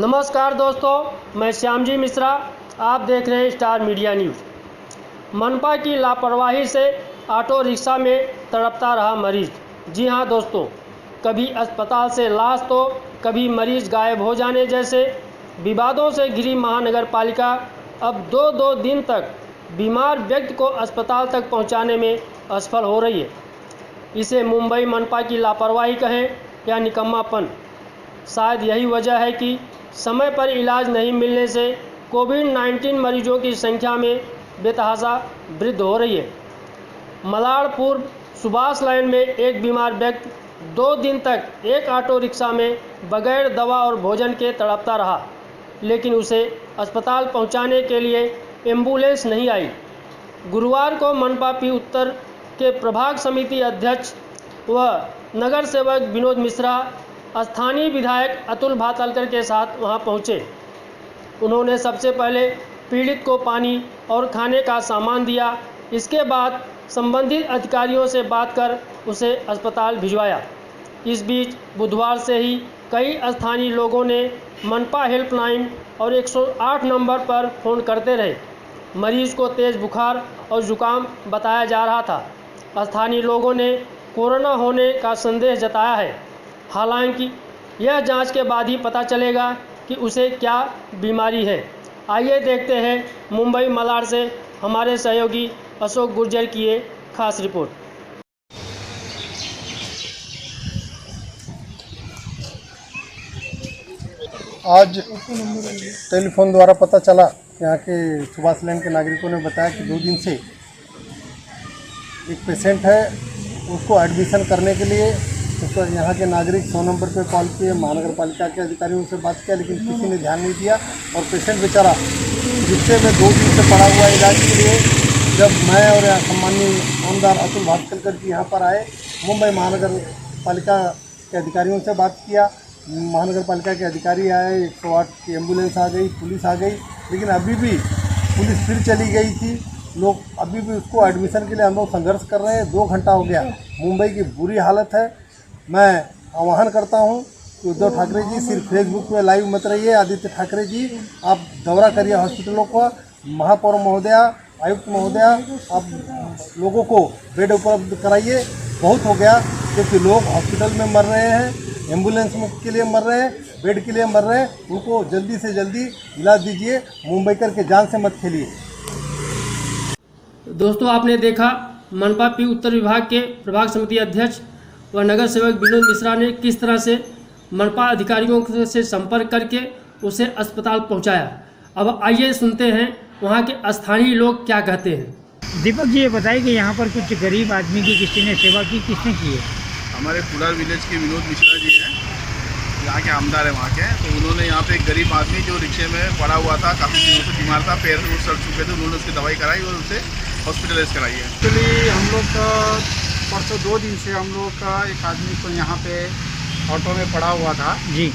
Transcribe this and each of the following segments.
नमस्कार दोस्तों, मैं श्यामजी मिश्रा। आप देख रहे हैं स्टार मीडिया न्यूज़। मनपा की लापरवाही से ऑटो रिक्शा में तड़पता रहा मरीज। जी हां दोस्तों, कभी अस्पताल से लाश तो कभी मरीज गायब हो जाने जैसे विवादों से घिरी महानगर पालिका अब दो दिन तक बीमार व्यक्ति को अस्पताल तक पहुंचाने में असफल हो रही है। इसे मुंबई मनपा की लापरवाही कहें या निकम्मापन, शायद यही वजह है कि समय पर इलाज नहीं मिलने से कोविड-19 मरीजों की संख्या में बेतहाशा वृद्धि हो रही है। मलाड़पुर सुभाष लाइन में एक बीमार व्यक्ति 2 दिन तक एक ऑटो रिक्शा में बगैर दवा और भोजन के तड़पता रहा, लेकिन उसे अस्पताल पहुंचाने के लिए एम्बुलेंस नहीं आई। गुरुवार को मनपा पी उत्तर के प्रभाग समिति अध्यक्ष व नगर सेवक विनोद मिश्रा स्थानीय विधायक अतुल भातलकर के साथ वहां पहुंचे। उन्होंने सबसे पहले पीड़ित को पानी और खाने का सामान दिया। इसके बाद संबंधित अधिकारियों से बात कर उसे अस्पताल भिजवाया। इस बीच बुधवार से ही कई स्थानीय लोगों ने मनपा हेल्पलाइन और 108 नंबर पर फ़ोन करते रहे। मरीज को तेज़ बुखार और जुकाम बताया जा रहा था। स्थानीय लोगों ने कोरोना होने का संदेह जताया है। हालांकि यह जांच के बाद ही पता चलेगा कि उसे क्या बीमारी है। आइए देखते हैं मुंबई मलाड से हमारे सहयोगी अशोक गुर्जर की ये खास रिपोर्ट। आज टेलीफोन द्वारा पता चला, यहाँ के सुभाष लाइन के नागरिकों ने बताया कि 2 दिन से एक पेशेंट है, उसको एडमिशन करने के लिए उसको यहाँ के नागरिक 100 नंबर पे कॉल किए, महानगर पालिका के अधिकारियों से बात किया, लेकिन किसी ने ध्यान नहीं दिया और पेशेंट बेचारा रिक्शे में 2 दिन से पड़ा हुआ इलाज के लिए। जब मैं और यहाँ सम्मानीय आमदार अतुल भातलकर जी यहाँ पर आए, मुंबई महानगर पालिका के अधिकारियों से बात किया, महानगर पालिका के अधिकारी आए, 108 की एम्बुलेंस आ गई, पुलिस आ गई, लेकिन अभी भी पुलिस फिर चली गई थी। लोग अभी भी उसको एडमिशन के लिए हम लोग संघर्ष कर रहे हैं। 2 घंटा हो गया। मुंबई की बुरी हालत है। मैं आह्वान करता हूं कि उद्धव ठाकरे जी सिर्फ फेसबुक पे लाइव मत रहिए। आदित्य ठाकरे जी, आप दौरा करिए हॉस्पिटलों को। महापौर महोदया, आयुक्त महोदया, आप लोगों को बेड उपलब्ध कराइए। बहुत हो गया, क्योंकि लोग हॉस्पिटल में मर रहे हैं, एम्बुलेंस के लिए मर रहे हैं, बेड के लिए मर रहे हैं। उनको जल्दी से जल्दी इलाज दीजिए। मुंबईकर के जान से मत खेलिए। दोस्तों, आपने देखा मनपा पी उत्तर विभाग के प्रभाग समिति अध्यक्ष व नगर सेवक विनोद मिश्रा ने किस तरह से मनपा अधिकारियों से संपर्क करके उसे अस्पताल पहुंचाया। अब आइए सुनते हैं वहां के स्थानीय लोग क्या कहते हैं। दीपक जी, ये बताइए कि यहाँ पर कुछ गरीब आदमी की किसी ने सेवा की, किसने की है? हमारे पुलार विलेज के विनोद मिश्रा जी हैं, यहाँ के आमदार हैं वहाँ के। तो उन्होंने यहाँ पे एक गरीब आदमी जो रिक्शे में पड़ा हुआ था, काफ़ी दिनों से बीमार था, पैर में सड़ चुके थे, उन्होंने उसकी दवाई कराई और उसे हॉस्पिटलाइज कराई है। एक्चुअली हम लोग का परसों 2 दिन से हम लोग का एक आदमी को यहाँ पे ऑटो में पड़ा हुआ था जी,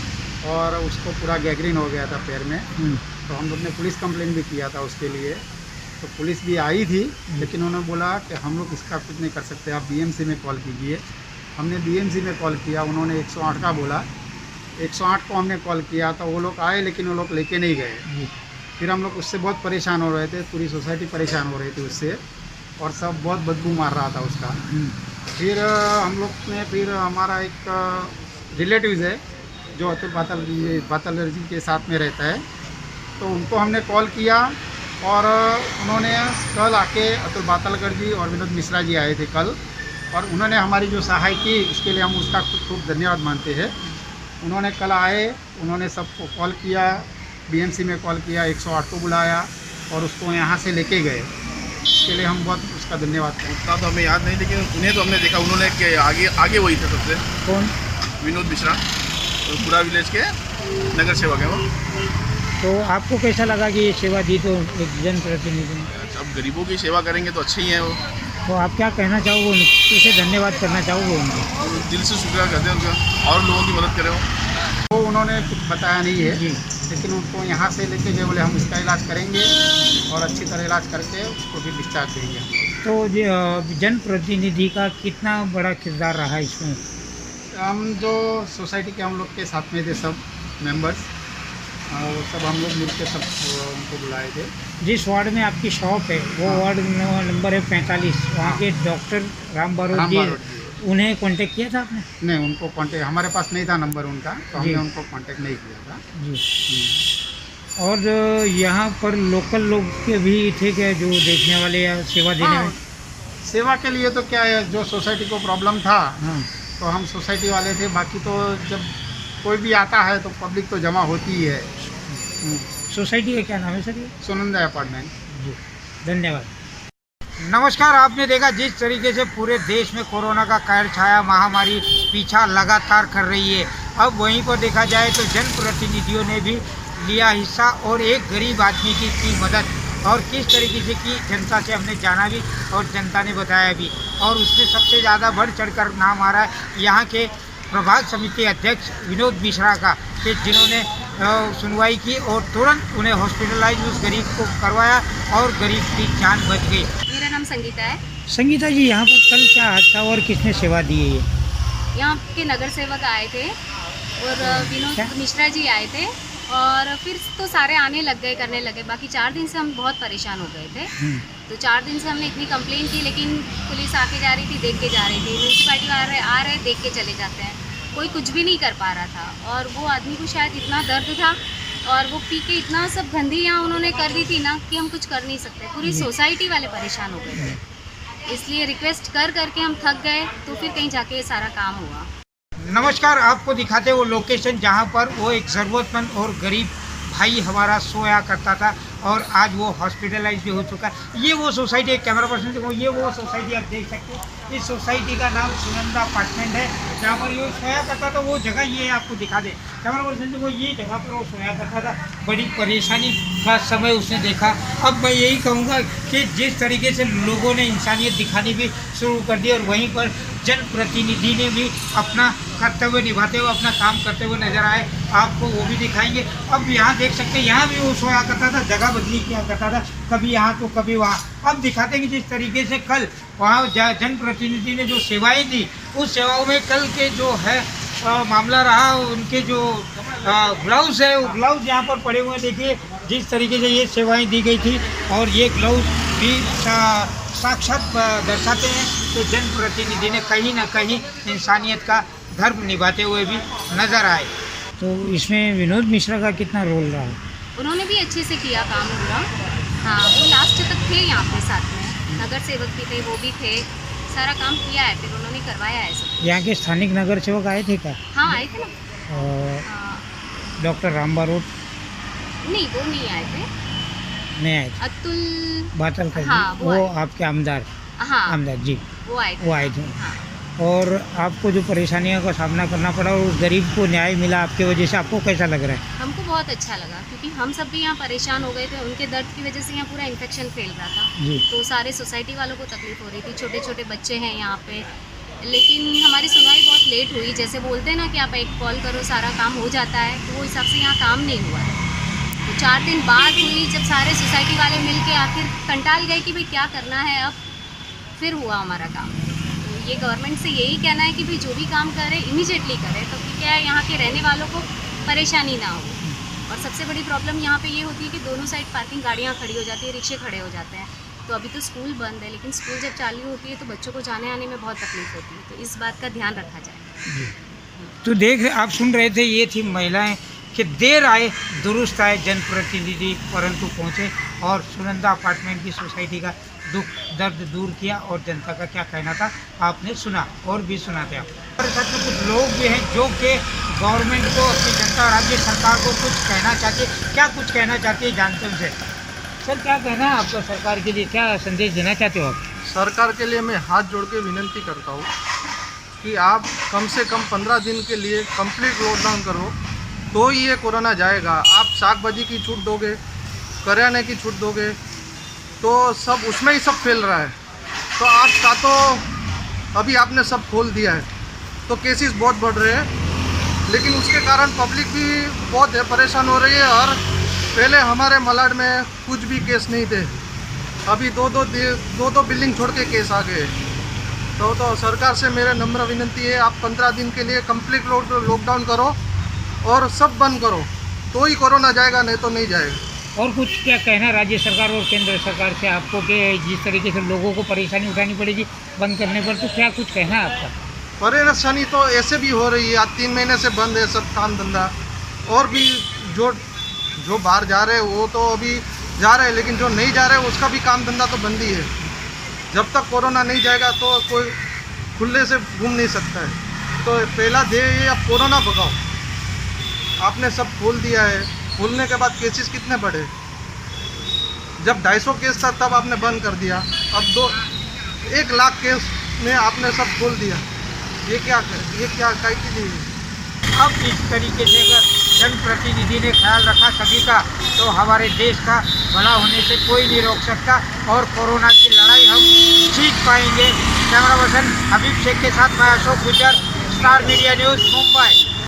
और उसको पूरा गैंग्रीन हो गया था पैर में। तो हम लोग ने पुलिस कंप्लेन भी किया था उसके लिए। तो पुलिस भी आई थी, लेकिन उन्होंने बोला कि हम लोग इसका कुछ नहीं कर सकते, आप बीएमसी में कॉल कीजिए। हमने बीएमसी में कॉल किया, उन्होंने 108 का बोला। 108 को हमने कॉल किया तो वो लोग आए, लेकिन वो लोग लेके नहीं गए। फिर हम लोग उससे बहुत परेशान हो रहे थे, पूरी सोसाइटी परेशान हो रही थी उससे, और सब बहुत बदबू मार रहा था उसका। फिर हम लोग ने, फिर हमारा एक रिलेटिव्स है जो अतुल भातलकर जी के साथ में रहता है, तो उनको हमने कॉल किया और उन्होंने कल आके, अतुल भातलकर जी और विनोद मिश्रा जी आए थे कल, और उन्होंने हमारी जो सहाय की उसके लिए हम उसका खूब धन्यवाद मानते हैं। उन्होंने कल आए, उन्होंने सबको कॉल किया, बीएमसी में कॉल किया, 108 को बुलाया और उसको यहाँ से लेके गए। इसके लिए हम बहुत उसका धन्यवाद करते हैं। उतना तो हमें याद नहीं, लेकिन उन्हें तो हमने देखा, उन्होंने आगे वही थे सबसे। कौन? विनोद मिश्रा, तो पूरा विलेज के नगर सेवक है वो। तो आपको कैसा लगा कि ये सेवा दी तो एक जनप्रतिनिधि ने? अब गरीबों की सेवा करेंगे तो अच्छे ही हैं वो। तो आप क्या कहना चाहोगे उनको, कैसे धन्यवाद करना चाहोगे उनको? दिल से शुक्रिया करते हैं उनका, और लोगों की मदद करें वो। तो उन्होंने कुछ बताया नहीं है जी, लेकिन उनको यहाँ से लेके गए, बोले हम इसका इलाज करेंगे और अच्छी तरह इलाज करके उसको भी डिस्चार्ज देंगे। तो जनप्रतिनिधि का कितना बड़ा किरदार रहा इसमें? हम जो सोसाइटी के हम लोग के साथ में थे सब मेंबर्स, वो सब हम लोग मिलकर सब उनको बुलाए थे। जिस वार्ड में आपकी शॉप है वो वार्ड नंबर है 45, वहाँ के डॉक्टर राम बारोट जी, उन्हें कांटेक्ट किया था आपने? नहीं, उनको कांटेक्ट हमारे पास नहीं था नंबर उनका, तो हमने जी। उनको कांटेक्ट नहीं किया था जी। और यहाँ पर लोकल लोग के भी थे क्या जो देखने वाले या सेवा देने हाँ, में? सेवा के लिए तो क्या है, जो सोसाइटी को प्रॉब्लम था हाँ तो हम सोसाइटी वाले थे, बाकी तो जब कोई भी आता है तो पब्लिक तो जमा होती ही है। सोसाइटी का क्या नाम है सर ये? सुनंदा अपार्टमेंट। जी, धन्यवाद। नमस्कार। आपने देखा जिस तरीके से पूरे देश में कोरोना का कहर छाया, महामारी पीछा लगातार कर रही है, अब वहीं पर देखा जाए तो जनप्रतिनिधियों ने भी लिया हिस्सा और एक गरीब आदमी की मदद, और किस तरीके से की जनता से हमने जाना भी और जनता ने बताया भी, और उसमें सबसे ज़्यादा बढ़ चढ़कर नाम आ रहा है यहाँ के प्रभाग समिति अध्यक्ष विनोद मिश्रा का, कि जिन्होंने सुनवाई की और तुरंत उन्हें हॉस्पिटलाइज उस गरीब को करवाया और गरीब की जान बच गई। मेरा नाम संगीता है। संगीता जी, यहाँ पर कल क्या हादसा और किसने सेवा दी है? ये यहाँ के नगर सेवक आए थे और विनोद मिश्रा जी आए थे, और फिर तो सारे आने लग गए, करने लगे। बाकी 4 दिन से हम बहुत परेशान हो गए थे। तो 4 दिन से हमने इतनी कंप्लेन की, लेकिन पुलिस आके जा रही थी, देख के जा रही थी, म्यूनसिपैलिटी आ रहे देख के चले जाते हैं, कोई कुछ भी नहीं कर पा रहा था। और वो आदमी को शायद इतना दर्द था और वो पी के इतना सब गंदी यहाँ उन्होंने कर दी थी ना कि हम कुछ कर नहीं सकते। पूरी सोसाइटी वाले परेशान हो गए थे, इसलिए रिक्वेस्ट कर करके हम थक गए, तो फिर कहीं जाके ये सारा काम हुआ। नमस्कार, आपको दिखाते वो लोकेशन जहाँ पर वो एक ज़रूरतमंद और गरीब भाई हमारा सोया करता था और आज वो हॉस्पिटलाइज भी हो चुका है। ये वो सोसाइटी, एक कैमरा पर्सन देखो, ये वो सोसाइटी आप देख सकते हैं। इस सोसाइटी का नाम सुनंदा अपार्टमेंट है, जहाँ पर ये सोया करता था। वो जगह ये आपको दिखा दे कैमरा पर्सन देखो, ये जगह पर वो सोया करता था। बड़ी परेशानी का समय उसने देखा। अब मैं यही कहूँगा कि जिस तरीके से लोगों ने इंसानियत दिखानी भी शुरू कर दी और वहीं पर जनप्रतिनिधि ने भी अपना कर्तव्य निभाते हुए अपना काम करते हुए नजर आए, आपको वो भी दिखाएंगे। अब यहाँ देख सकते हैं, यहाँ भी वो सोया करता था, जगह बदली किया करता था, कभी यहाँ तो कभी वहाँ। अब दिखाते हैं कि जिस तरीके से कल वहाँ जनप्रतिनिधि ने जो सेवाएं दी, उस सेवाओं में कल के जो है मामला रहा, उनके जो ग्लव्स है, वो ग्लव्स यहाँ पर पड़े हुए देखिए, जिस तरीके से ये सेवाएं दी गई थी। और ये ग्लव्स भी साक्षात दर्शाते हैं कि जनप्रतिनिधि ने कहीं ना कहीं इंसानियत का धर्म निभाते हुए भी नजर आए। तो इसमें विनोद मिश्रा का कितना रोल रहा? उन्होंने भी अच्छे से किया काम पूरा। हाँ, वो लास्ट तक थे यहाँ पे साथ में, नगर सेवक भी थे, वो भी थे, सारा काम किया है, फिर उन्होंने करवाया है सब। यहाँ के स्थानिक नगर सेवक आए थे क्या? हाँ, आए थे ना। और डॉक्टर राम बारोट नहीं, वो नहीं आए थे। नहीं आए थे? अतुल बातल का हाँ, वो आपके आमदार जी, वो आए थे। हाँ। और आपको जो परेशानियों का सामना करना पड़ा और उस गरीब को न्याय मिला आपकी वजह से, आपको कैसा लग रहा है? हमको बहुत अच्छा लगा, क्योंकि हम सब भी यहाँ परेशान हो गए थे। उनके दर्द की वजह से यहाँ पूरा इन्फेक्शन फैल रहा था जी। तो सारे सोसाइटी वालों को तकलीफ हो रही थी। छोटे छोटे बच्चे हैं यहाँ पे, लेकिन हमारी सुनवाई बहुत लेट हुई। जैसे बोलते हैं ना कि आप एक कॉल करो सारा काम हो जाता है, तो वो हिसाब से यहाँ काम नहीं हुआ है। तो 4 दिन बाद हुई, जब सारे सोसाइटी वाले मिल के आखिर कंटाल गए कि भाई क्या करना है अब, फिर हुआ हमारा काम। तो ये गवर्नमेंट से यही कहना है कि भाई जो भी काम करे इमीडिएटली करे, तो क्या है यहाँ के रहने वालों को परेशानी ना हो। और सबसे बड़ी प्रॉब्लम यहाँ पे ये होती है कि दोनों साइड पार्किंग गाड़ियाँ खड़ी हो जाती है, रिक्शे खड़े हो जाते हैं। तो अभी तो स्कूल बंद है, लेकिन स्कूल जब चालू होती है तो बच्चों को जाने आने में बहुत तकलीफ होती है, तो इस बात का ध्यान रखा जाए। तो देख आप सुन रहे थे, ये थी महिलाएं कि देर आए दुरुस्त आए जनप्रतिनिधि, परंतु पहुँचे और सुनंदा अपार्टमेंट की सोसाइटी का दुख दर्द दूर किया। और जनता का क्या कहना था आपने सुना, और भी सुनाते आप। हमारे साथ में कुछ लोग भी हैं जो कि गवर्नमेंट को, अपनी जनता राज्य सरकार को कुछ कहना चाहते, क्या कुछ कहना चाहते हैं जानते उनसे। सर, क्या कहना है आपका सरकार के लिए, क्या संदेश देना चाहते हो आप? सरकार के लिए मैं हाथ जोड़ के विनती करता हूँ कि आप कम से कम 15 दिन के लिए कंप्लीट लॉकडाउन करो, तो ही ये कोरोना जाएगा। आप शाक भाजी की छूट दोगे, करियाने की छूट दोगे, तो सब उसमें ही सब फैल रहा है। तो आपका तो अभी आपने सब खोल दिया है तो केसेस बहुत बढ़ रहे हैं, लेकिन उसके कारण पब्लिक भी बहुत परेशान हो रही है। और पहले हमारे मलाड में कुछ भी केस नहीं थे, अभी दो बिल्डिंग छोड़ के केस आ गए। तो सरकार से मेरा नम्र विनती है, आप 15 दिन के लिए कंप्लीट लॉकडाउन करो और सब बंद करो, तो ही कोरोना जाएगा, नहीं तो नहीं जाएगा। और कुछ क्या कहना राज्य सरकार और केंद्र सरकार से आपको कि जिस तरीके से लोगों को परेशानी उठानी पड़ेगी बंद करने पर, तो क्या कुछ कहना है आपका? परेशानी तो ऐसे भी हो रही है, आज 3 महीने से बंद है सब काम धंधा। और भी जो बाहर जा रहे हैं वो तो अभी जा रहे हैं, लेकिन जो नहीं जा रहे हैं उसका भी काम धंधा तो बंद ही है। जब तक कोरोना नहीं जाएगा तो कोई खुले से घूम नहीं सकता है। तो पहला ध्येय ये, अब कोरोना भगाओ। आपने सब खोल दिया है, खोलने के बाद केसेस कितने बढ़े? जब 250 केस था तब आपने बंद कर दिया, अब 1 लाख केस में आपने सब खोल दिया। ये क्या काय के लिए? अब इस तरीके से अगर जनप्रतिनिधि ने ख्याल रखा सभी का, तो हमारे देश का भला होने से कोई नहीं रोक सकता और कोरोना की लड़ाई हम जीत पाएंगे। कैमरा पर्सन हबीब शेख के साथ मैं अशोक गुजर, स्टार मीडिया न्यूज़, मुंबई।